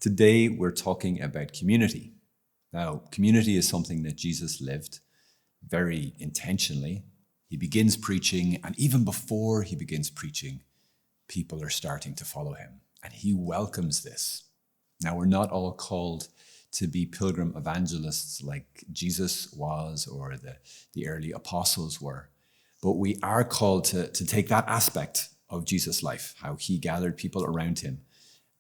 Today, we're talking about community. Now, community is something that Jesus lived very intentionally. He begins preaching, and even before he begins preaching, people are starting to follow him, and he welcomes this. Now, we're not all called to be pilgrim evangelists like Jesus was or the early apostles were, but we are called to take that aspect of Jesus' life, how he gathered people around him,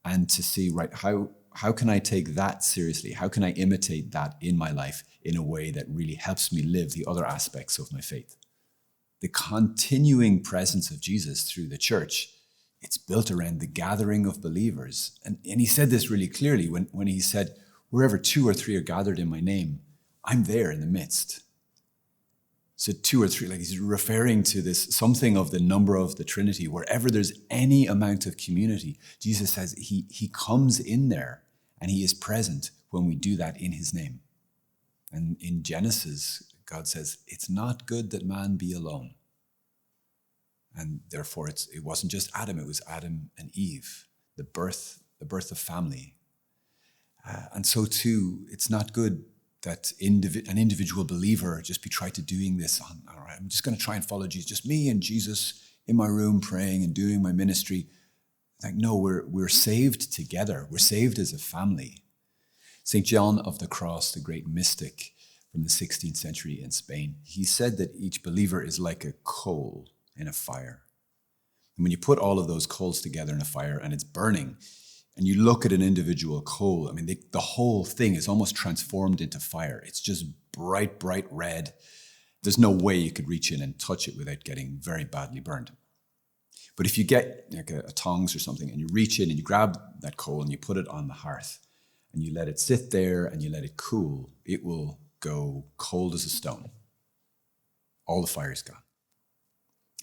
and to see, right, how can I take that seriously? How can I imitate that in my life in a way that really helps me live the other aspects of my faith? The continuing presence of Jesus through the church, it's built around the gathering of believers. And he said this really clearly when he said, wherever 2 or 3 are gathered in my name, I'm there in the midst. So 2 or 3, like he's referring to this, something of the number of the Trinity. Wherever there's any amount of community, Jesus says he comes in there and he is present when we do that in his name. And in Genesis, God says, it's not good that man be alone. And therefore it wasn't just Adam, it was Adam and Eve, the birth of family. And so too, it's not good that an individual believer just be trying to doing this on, all right, I'm just going to try and follow Jesus, just me and Jesus in my room praying and doing my ministry. Like, no, we're saved together. We're saved as a family. St. John of the Cross, the great mystic from the 16th century in Spain, he said that each believer is like a coal in a fire. And when you put all of those coals together in a fire and it's burning, and you look at an individual coal, I mean, the whole thing is almost transformed into fire. It's just bright, bright red. There's no way you could reach in and touch it without getting very badly burned. But if you get like a tongs or something and you reach in and you grab that coal and you put it on the hearth and you let it sit there and you let it cool, it will go cold as a stone. All the fire is gone.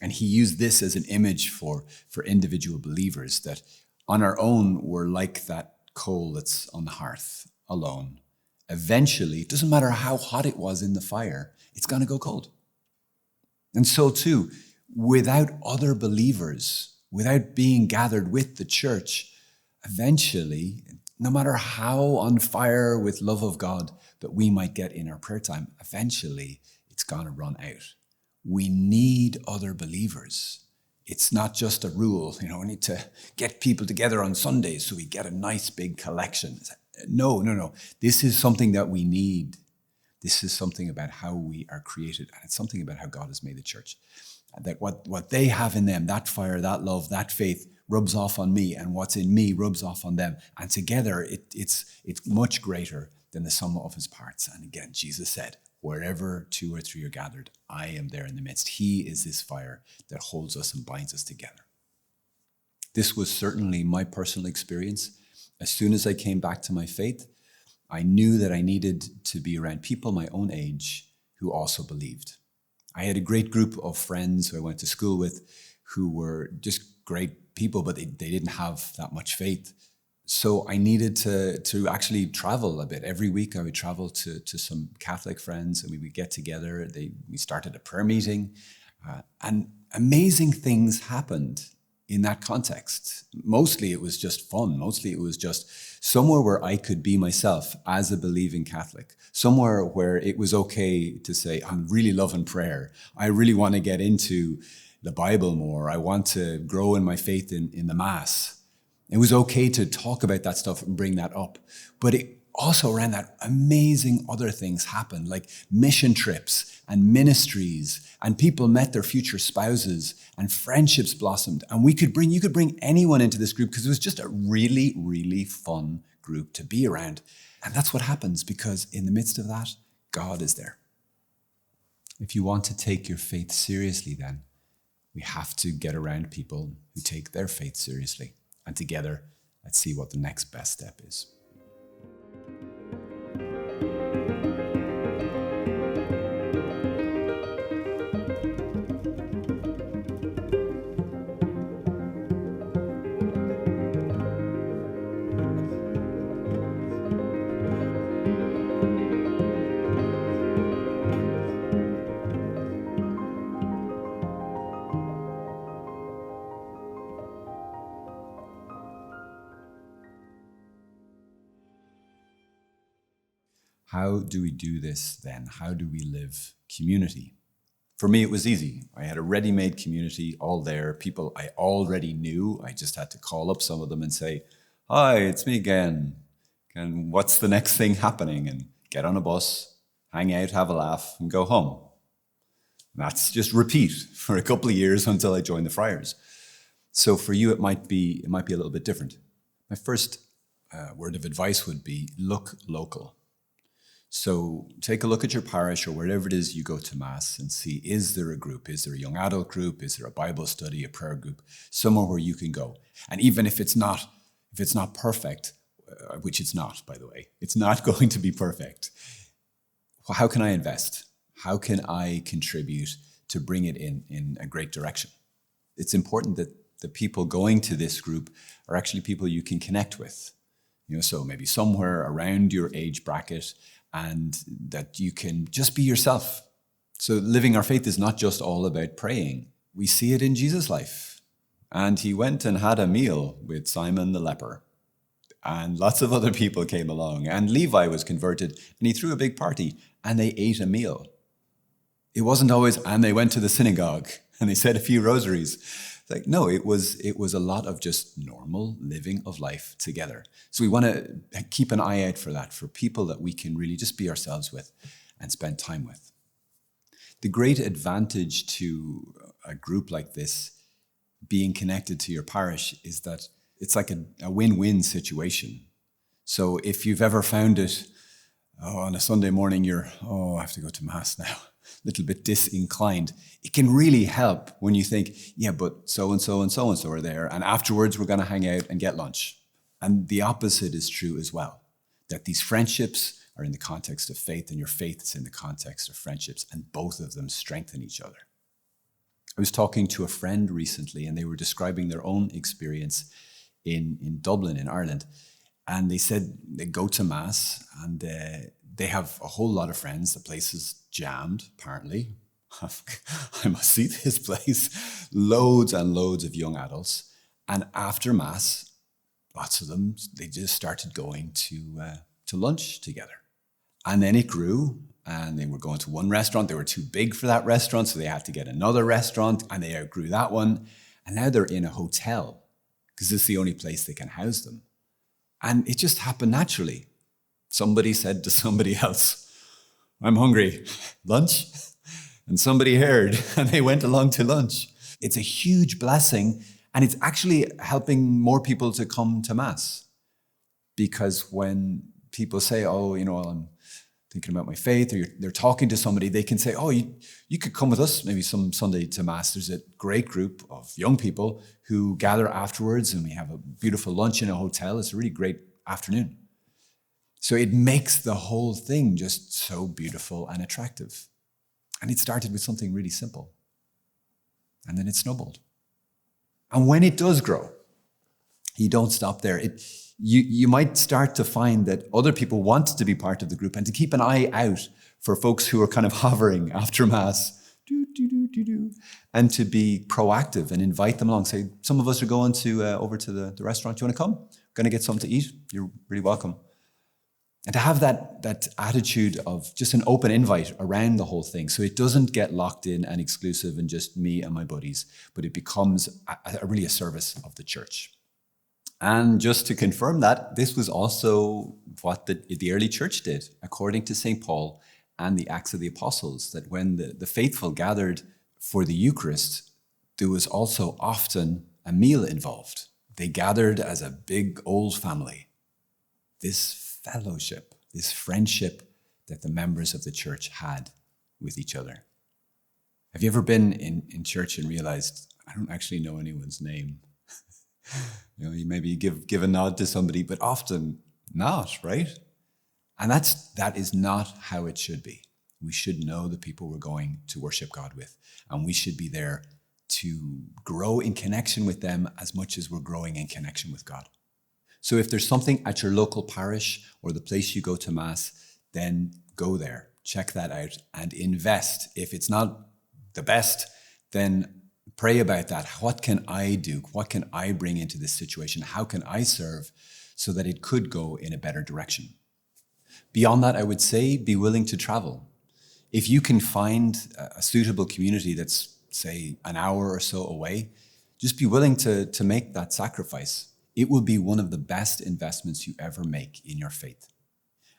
And he used this as an image for individual believers, that on our own, we're like that coal that's on the hearth alone. Eventually, it doesn't matter how hot it was in the fire, it's going to go cold. And so too, without other believers, without being gathered with the church, eventually, no matter how on fire with love of God that we might get in our prayer time, eventually it's going to run out. We need other believers. It's not just a rule, we need to get people together on Sundays so we get a nice big collection. No. This is something that we need. This is something about how we are created, and it's something about how God has made the church. That what they have in them, that fire, that love, that faith, rubs off on me, and what's in me rubs off on them. And together, it's much greater than the sum of his parts. And again, Jesus said, wherever 2 or 3 are gathered, I am there in the midst. He is this fire that holds us and binds us together. This was certainly my personal experience. As soon as I came back to my faith, I knew that I needed to be around people my own age who also believed. I had a great group of friends who I went to school with who were just great people, but they didn't have that much faith. So I needed to actually travel a bit. Every week I would travel to some Catholic friends and we would get together. We started a prayer meeting and amazing things happened in that context. Mostly it was just fun. Mostly it was just somewhere where I could be myself as a believing Catholic. Somewhere where it was okay to say, I'm really loving prayer. I really want to get into the Bible more. I want to grow in my faith in the Mass. It was okay to talk about that stuff and bring that up. But it also around that, amazing other things happened, like mission trips and ministries, and people met their future spouses and friendships blossomed. And you could bring anyone into this group because it was just a really, really fun group to be around. And that's what happens because in the midst of that, God is there. If you want to take your faith seriously, then we have to get around people who take their faith seriously. And together, let's see what the next best step is. How do we do this then? How do we live community? For me, it was easy. I had a ready-made community all there, people I already knew. I just had to call up some of them and say, "Hi, it's me again. And what's the next thing happening?" And get on a bus, hang out, have a laugh, and go home. And that's just repeat for a couple of years until I joined the Friars. So for you, it might be a little bit different. My first word of advice would be look local. So take a look at your parish or wherever it is you go to Mass and see, is there a group? Is there a young adult group? Is there a Bible study, a prayer group? Somewhere where you can go. And even if it's not perfect, which it's not, by the way, it's not going to be perfect. How can I invest? How can I contribute to bring it in a great direction? It's important that the people going to this group are actually people you can connect with. So maybe somewhere around your age bracket, and that you can just be yourself. So living our faith is not just all about praying. We see it in Jesus' life. And he went and had a meal with Simon the leper. And lots of other people came along. And Levi was converted, and he threw a big party, and they ate a meal. It wasn't always, and they went to the synagogue, and they said a few rosaries. Like, no, it was a lot of just normal living of life together. So we want to keep an eye out for that, for people that we can really just be ourselves with and spend time with. The great advantage to a group like this being connected to your parish is that it's like a win-win situation. So if you've ever found it, on a Sunday morning, I have to go to Mass now, a little bit disinclined, it can really help when you think, yeah, but so-and-so and so-and-so are there, and afterwards we're going to hang out and get lunch. And the opposite is true as well, that these friendships are in the context of faith, and your faith is in the context of friendships, and both of them strengthen each other. I was talking to a friend recently, and they were describing their own experience in Dublin, in Ireland. And they said they go to Mass, and they have a whole lot of friends. The place is jammed, apparently. I must see this place. Loads and loads of young adults. And after Mass, lots of them, they just started going to lunch together. And then it grew, and they were going to one restaurant. They were too big for that restaurant, so they had to get another restaurant, and they outgrew that one. And now they're in a hotel, because this is the only place they can house them. And it just happened naturally. Somebody said to somebody else, "I'm hungry, lunch?" And somebody heard, and they went along to lunch. It's a huge blessing, and it's actually helping more people to come to Mass. Because when people say, I'm thinking about my faith, or they're talking to somebody, they can say, you could come with us maybe some Sunday to Mass. There's a great group of young people who gather afterwards, and we have a beautiful lunch in a hotel. It's a really great afternoon. So it makes the whole thing just so beautiful and attractive. And it started with something really simple. And then it snowballed. And when it does grow, you don't stop there. You might start to find that other people want to be part of the group, and to keep an eye out for folks who are kind of hovering after Mass, and to be proactive and invite them along. Say, some of us are going over to the restaurant. Do you want to come? Going to get something to eat? You're really welcome. And to have that attitude of just an open invite around the whole thing, so it doesn't get locked in and exclusive and just me and my buddies, but it becomes really a service of the church. And just to confirm that, this was also what the early church did, according to St. Paul and the Acts of the Apostles, that when the faithful gathered for the Eucharist, there was also often a meal involved. They gathered as a big old family. This fellowship, this friendship that the members of the church had with each other. Have you ever been in church and realized, I don't actually know anyone's name? You maybe give a nod to somebody, but often not, right? And that is not how it should be. We should know the people we're going to worship God with, and we should be there to grow in connection with them as much as we're growing in connection with God. So if there's something at your local parish or the place you go to Mass, then go there, check that out, and invest. If it's not the best, then pray about that. What can I do? What can I bring into this situation? How can I serve so that it could go in a better direction? Beyond that, I would say be willing to travel. If you can find a suitable community that's, say, an hour or so away, just be willing to make that sacrifice. It will be one of the best investments you ever make in your faith.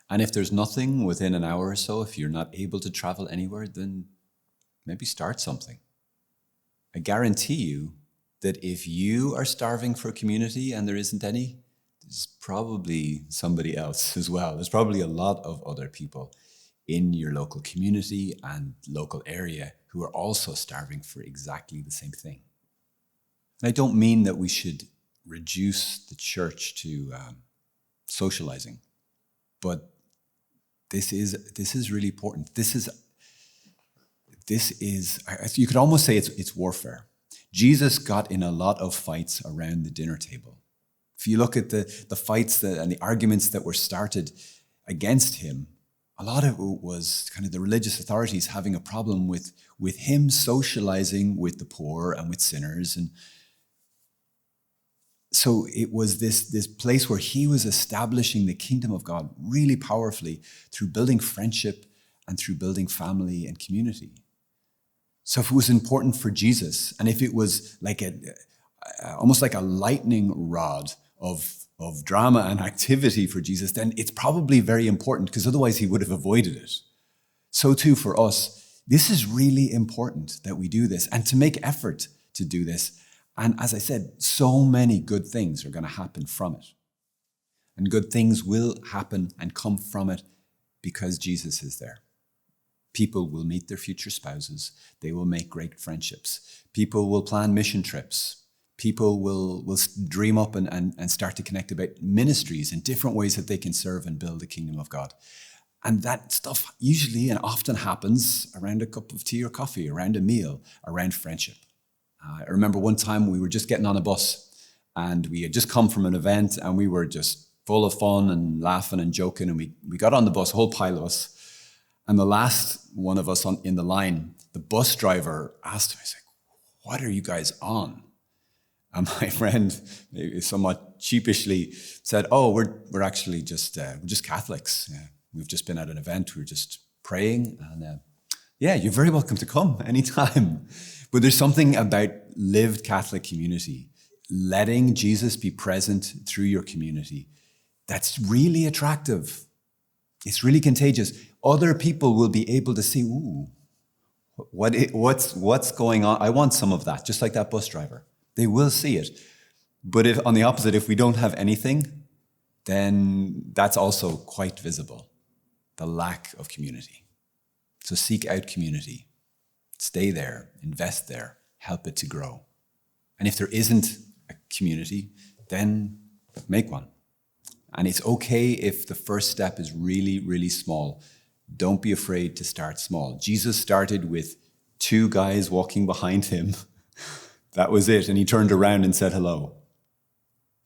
And if there's nothing within an hour or so, if you're not able to travel anywhere, then maybe start something. I guarantee you that if you are starving for a community and there isn't any, there's probably somebody else as well. There's probably a lot of other people in your local community and local area who are also starving for exactly the same thing. And I don't mean that we should reduce the church to socializing, but this is really important. This is, you could almost say it's warfare. Jesus got in a lot of fights around the dinner table. If you look at the fights and the arguments that were started against him, a lot of it was kind of the religious authorities having a problem with him socializing with the poor and with sinners. And so it was this place where he was establishing the kingdom of God really powerfully through building friendship and through building family and community. So if it was important for Jesus, and if it was like almost like a lightning rod of drama and activity for Jesus, then it's probably very important, because otherwise he would have avoided it. So too for us, this is really important that we do this and to make effort to do this. And as I said, so many good things are going to happen from it. And good things will happen and come from it because Jesus is there. People will meet their future spouses. They will make great friendships. People will plan mission trips. People will dream up and start to connect about ministries and different ways that they can serve and build the kingdom of God. And that stuff usually and often happens around a cup of tea or coffee, around a meal, around friendship. I remember one time we were just getting on a bus and we had just come from an event and we were just full of fun and laughing and joking. And we got on the bus, a whole pile of us. And the last one of us in the line, the bus driver asked him, he's like, "What are you guys on?" And my friend, somewhat sheepishly, said, "Oh, we're actually we're just Catholics. Yeah. We've just been at an event. We're just praying. And yeah, you're very welcome to come anytime." But there's something about lived Catholic community, letting Jesus be present through your community, that's really attractive. It's really contagious. Other people will be able to see, ooh, what's going on? I want some of that, just like that bus driver. They will see it. But if, on the opposite, if we don't have anything, then that's also quite visible, the lack of community. So seek out community. Stay there, invest there, help it to grow. And if there isn't a community, then make one. And it's okay if the first step is really, really small. Don't be afraid to start small. Jesus started with 2 guys walking behind him. That was it. And he turned around and said hello.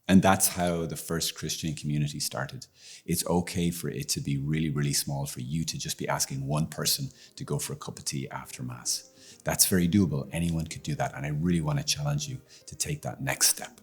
And that's how the first Christian community started. It's okay for it to be really, really small, for you to just be asking one person to go for a cup of tea after Mass. That's very doable. Anyone could do that. And I really want to challenge you to take that next step.